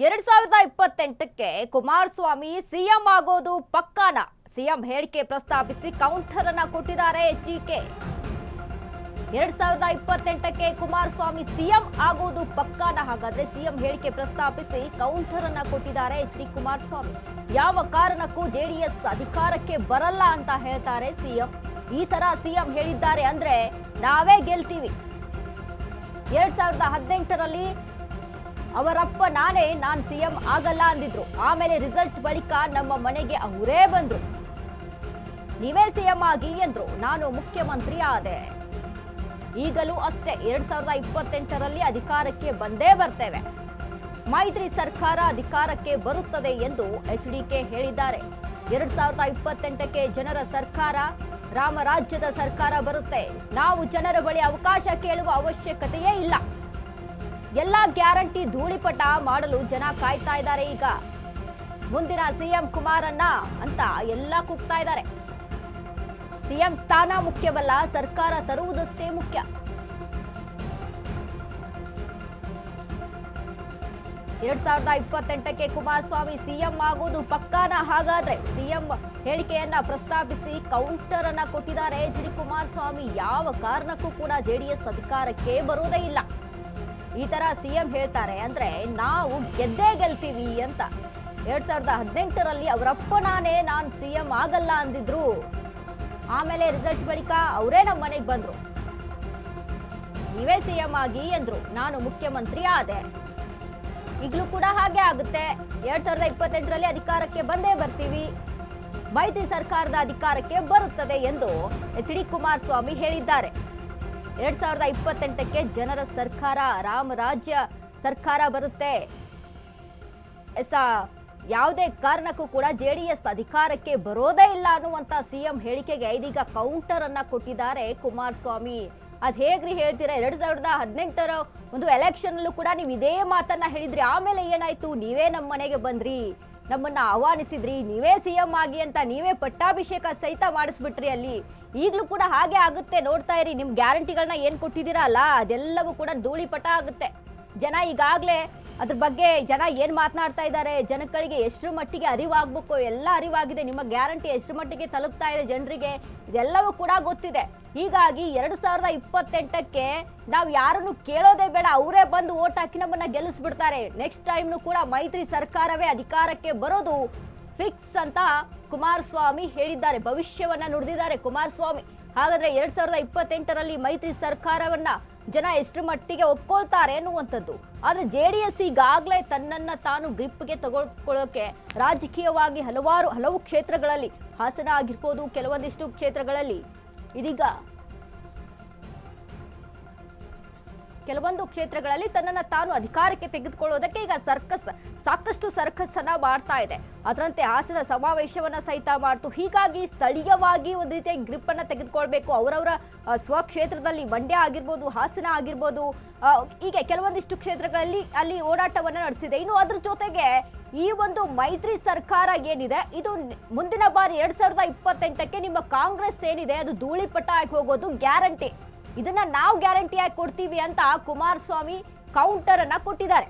2028ಕ್ಕೆ Kumaraswamy CM ಆಗೋದು ಪಕ್ಕಾನ? CM ಹೇಳಿಕೆ ಪ್ರಸ್ತಾಪಿಸಿ ಕೌಂಟರ್ ಅನ್ನ ಕೊಟ್ಟಿದ್ದಾರೆ ಎಚ್ಡಿಕೆ. 2028ಕ್ಕೆ ಕುಮಾರಸ್ವಾಮಿ ಸಿಎಂ ಆಗೋದು ಪಕ್ಕಾನ? ಹಾಗಾದ್ರೆ ಸಿಎಂ ಹೇಳಿಕೆ ಪ್ರಸ್ತಾಪಿಸಿ ಕೌಂಟರ್ ಅನ್ನ ಕೊಟ್ಟಿದ್ದಾರೆ ಎಚ್ಡಿ ಕುಮಾರಸ್ವಾಮಿ. ಯಾವ ಕಾರಣಕ್ಕೂ ಜೆಡಿಎಸ್ ಅಧಿಕಾರಕ್ಕೆ ಬರಲ್ಲ ಅಂತ ಹೇಳ್ತಾರೆ ಸಿಎಂ. ಈ ತರ ಸಿಎಂ ಹೇಳಿದ್ದಾರೆ ಅಂದ್ರೆ ನಾವೇ ಗೆಲ್ತೀವಿ. 2018ರಲ್ಲಿ ಅವರಪ್ಪ ನಾನ್ ಸಿಎಂ ಆಗಲ್ಲ ಅಂದಿದ್ರು. ಆಮೇಲೆ ರಿಸಲ್ಟ್ ಬಳಿಕ ನಮ್ಮ ಮನೆಗೆ ಅವರೇ ಬಂದ್ರು. ನೀವೇ ಸಿಎಂ ಆಗಿ ಎಂದ್ರು. ನಾನು ಮುಖ್ಯಮಂತ್ರಿ ಆದೆ. ಈಗಲೂ ಅಷ್ಟೇ, 2028ರಲ್ಲಿ ಅಧಿಕಾರಕ್ಕೆ ಬಂದೇ ಬರ್ತೇವೆ. ಮೈತ್ರಿ ಸರ್ಕಾರ ಅಧಿಕಾರಕ್ಕೆ ಬರುತ್ತದೆ ಎಂದು ಎಚ್ಡಿಕೆ ಹೇಳಿದ್ದಾರೆ. 2028ಕ್ಕೆ ಜನರ ಸರ್ಕಾರ, ರಾಮರಾಜ್ಯದ ಸರ್ಕಾರ ಬರುತ್ತೆ. ನಾವು ಜನರ ಬಳಿ ಅವಕಾಶ ಕೇಳುವ ಅವಶ್ಯಕತೆಯೇ ಇಲ್ಲ. ಎಲ್ಲ ಗ್ಯಾರಂಟಿ ಧೂಳಿಪಟ ಮಾಡಲು ಜನ ಕಾಯ್ತಾ ಇದ್ದಾರೆ. ಈಗ ಮುಂದಿನ ಸಿಎಂ ಕುಮಾರಣ್ಣ ಅಂತ ಎಲ್ಲ ಕೂಗ್ತಾ ಇದ್ದಾರೆ. ಸಿಎಂ ಸ್ಥಾನ ಮುಖ್ಯವಲ್ಲ, ಸರ್ಕಾರ ತರುವುದಷ್ಟೇ ಮುಖ್ಯ. 2028ಕ್ಕೆ ಕುಮಾರಸ್ವಾಮಿ ಸಿಎಂ ಆಗೋದು ಪಕ್ಕಾನ? ಹಾಗಾದ್ರೆ ಸಿಎಂ ಹೇಳಿಕೆಯನ್ನ ಪ್ರಸ್ತಾಪಿಸಿ ಕೌಂಟರ್ ಅನ್ನ ಕೊಟ್ಟಿದ್ದಾರೆ ಎಚ್ ಡಿ ಕುಮಾರಸ್ವಾಮಿ. ಯಾವ ಕಾರಣಕ್ಕೂ ಕೂಡ ಜೆಡಿಎಸ್ ಅಧಿಕಾರಕ್ಕೆ ಬರೋದೇ ಇಲ್ಲ. ಈ ತರ ಸಿಎಂ ಹೇಳ್ತಾರೆ ಅಂದ್ರೆ ನಾವು ಗೆದ್ದೇ ಗೆಲ್ತೀವಿ ಅಂತ. 2018ರಲ್ಲಿ ಅವರಪ್ಪ ನಾನ್ ಸಿಎಂ ಆಗಲ್ಲ ಅಂದಿದ್ರು. ಆಮೇಲೆ ರಿಸಲ್ಟ್ ಬಳಿಕ ಅವರೇ ನಮ್ಮ ಮನೆಗೆ ಬಂದ್ರು. ನೀವೇ ಸಿಎಂ ಆಗಿ ಎಂದ್ರು. ನಾನು ಮುಖ್ಯಮಂತ್ರಿ ಆದೆ. ಈಗಲೂ ಕೂಡ ಹಾಗೆ ಆಗುತ್ತೆ. 2028ರಲ್ಲಿ ಅಧಿಕಾರಕ್ಕೆ ಬಂದೇ ಬರ್ತೀವಿ. ಮೈತ್ರಿ ಸರ್ಕಾರದ ಅಧಿಕಾರಕ್ಕೆ ಬರುತ್ತದೆ ಎಂದು ಎಚ್ ಡಿ ಕುಮಾರಸ್ವಾಮಿ ಹೇಳಿದ್ದಾರೆ. 2028ಕ್ಕೆ ಜನರ ಸರ್ಕಾರ, ರಾಮರಾಜ್ಯ ಸರ್ಕಾರ ಬರುತ್ತೆ. ಯಾವುದೇ ಕಾರಣಕ್ಕೂ ಕೂಡ ಜೆಡಿಎಸ್ ಅಧಿಕಾರಕ್ಕೆ ಬರೋದೇ ಇಲ್ಲ ಅನ್ನುವಂತ ಸಿಎಂ ಹೇಳಿಕೆಗೆ ಇದೀಗ ಕೌಂಟರ್ ಅನ್ನ ಕೊಟ್ಟಿದ್ದಾರೆ ಕುಮಾರಸ್ವಾಮಿ. ಅದ್ ಹೇಗ್ರಿ ಹೇಳ್ತೀರಾ? 2018ರ ಒಂದು ಎಲೆಕ್ಷನ್ ಅಲ್ಲೂ ಕೂಡ ನೀವು ಇದೇ ಮಾತನ್ನ ಹೇಳಿದ್ರಿ. ಆಮೇಲೆ ಏನಾಯ್ತು? ನೀವೇ ನಮ್ಮ ಮನೆಗೆ ಬಂದ್ರಿ, ನಮ್ಮನ್ನ ಆಹ್ವಾನಿಸಿದ್ರಿ, ನೀವೇ ಸಿಎಂ ಆಗಿ ಅಂತ ನೀವೇ ಪಟ್ಟಾಭಿಷೇಕ ಸಹಿತ ಮಾಡಿಸ್ಬಿಟ್ರಿ ಅಲ್ಲಿ. ಈಗಲೂ ಕೂಡ ಹಾಗೆ ಆಗುತ್ತೆ, ನೋಡ್ತಾ ಇರಿ. ನಿಮ್ ಗ್ಯಾರಂಟಿಗಳನ್ನ ಏನ್ ಕೊಟ್ಟಿದ್ದೀರಲ್ಲ ಅದೆಲ್ಲವೂ ಕೂಡ ಧೂಳಿಪಟ ಆಗುತ್ತೆ. ಜನ ಈಗಾಗ್ಲೇ ಅದ್ರ ಬಗ್ಗೆ ಜನ ಏನ್ ಮಾತನಾಡ್ತಾ ಇದ್ದಾರೆ, ಜನಗಳಿಗೆ ಎಷ್ಟು ಮಟ್ಟಿಗೆ ಅರಿವಾಗ್ಬೇಕು, ಎಲ್ಲ ಅರಿವಾಗಿದೆ. ನಿಮ್ಮ ಗ್ಯಾರಂಟಿ ಎಷ್ಟು ಮಟ್ಟಿಗೆ ತಲುಪ್ತಾ ಇದೆ ಜನರಿಗೆ, ಇದೆಲ್ಲವೂ ಕೂಡ ಗೊತ್ತಿದೆ. ಹೀಗಾಗಿ 2028ಕ್ಕೆ ನಾವು ಯಾರನ್ನು ಕೇಳೋದೇ ಬೇಡ, ಅವರೇ ಬಂದು ಓಟ್ ಹಾಕಿ ನಮ್ಮನ್ನ ಗೆಲ್ಲಿಸ್ಬಿಡ್ತಾರೆ. ನೆಕ್ಸ್ಟ್ ಟೈಮ್ನು ಕೂಡ ಮೈತ್ರಿ ಸರ್ಕಾರವೇ ಅಧಿಕಾರಕ್ಕೆ ಬರೋದು ಫಿಕ್ಸ್ ಅಂತ ಕುಮಾರಸ್ವಾಮಿ ಹೇಳಿದ್ದಾರೆ. ಭವಿಷ್ಯವನ್ನ ನುಡಿದಿದ್ದಾರೆ ಕುಮಾರಸ್ವಾಮಿ. ಹಾಗಾದ್ರೆ 2028ರಲ್ಲಿ ಮೈತ್ರಿ ಸರ್ಕಾರವನ್ನ ಜನ ಎಷ್ಟು ಮಟ್ಟಿಗೆ ಒಪ್ಕೊಳ್ತಾರೆ ಅನ್ನುವಂಥದ್ದು. ಆದ್ರೆ ಜೆಡಿಎಸ್ ಈಗಾಗಲೇ ತನ್ನನ್ನ ತಾನು ಗ್ರಿಪ್ಗೆ ತಗೊಳ್ಕೊಳ್ಳೋಕೆ ರಾಜಕೀಯವಾಗಿ ಹಲವು ಕ್ಷೇತ್ರಗಳಲ್ಲಿ, ಹಾಸನ ಆಗಿರ್ಬೋದು, ಕೆಲವೊಂದಿಷ್ಟು ಕ್ಷೇತ್ರಗಳಲ್ಲಿ ಇದೀಗ ಕೆಲವೊಂದು ಕ್ಷೇತ್ರಗಳಲ್ಲಿ ತನ್ನನ್ನ ತಾನು ಅಧಿಕಾರಕ್ಕೆ ತೆಗೆದುಕೊಳ್ಳೋದಕ್ಕೆ ಈಗ ಸಾಕಷ್ಟು ಸರ್ಕಸ್ ಅನ್ನ ಮಾಡ್ತಾ ಇದೆ. ಅದರಂತೆ ಹಾಸನ ಸಮಾವೇಶವನ್ನ ಸಹಿತ ಮಾಡ್ತು. ಹೀಗಾಗಿ ಸ್ಥಳೀಯವಾಗಿ ಒಂದು ರೀತಿಯ ಗ್ರಿಪ್ ಅನ್ನ ತೆಗೆದುಕೊಳ್ಬೇಕು. ಅವರವರ ಸ್ವಕ್ಷೇತ್ರದಲ್ಲಿ ಮಂಡ್ಯ ಆಗಿರ್ಬೋದು, ಹಾಸನ ಆಗಿರ್ಬೋದು, ಹೀಗೆ ಕೆಲವೊಂದಿಷ್ಟು ಕ್ಷೇತ್ರಗಳಲ್ಲಿ ಅಲ್ಲಿ ಓಡಾಟವನ್ನ ನಡೆಸಿದೆ. ಇನ್ನು ಅದ್ರ ಜೊತೆಗೆ ಈ ಒಂದು ಮೈತ್ರಿ ಸರ್ಕಾರ ಏನಿದೆ, ಇದು ಮುಂದಿನ ಬಾರಿ 2028ಕ್ಕೆ ನಿಮ್ಮ ಕಾಂಗ್ರೆಸ್ ಏನಿದೆ ಅದು ಧೂಳಿಪಟ ಆಗಿ ಹೋಗೋದು ಗ್ಯಾರಂಟಿ. ಇದನ್ನ ನಾವು ಗ್ಯಾರಂಟಿ ಆಗಿ ಕೊಡ್ತೀವಿ ಅಂತ ಕುಮಾರಸ್ವಾಮಿ ಕೌಂಟರ್ ಅನ್ನ ಕೊಟ್ಟಿದ್ದಾರೆ.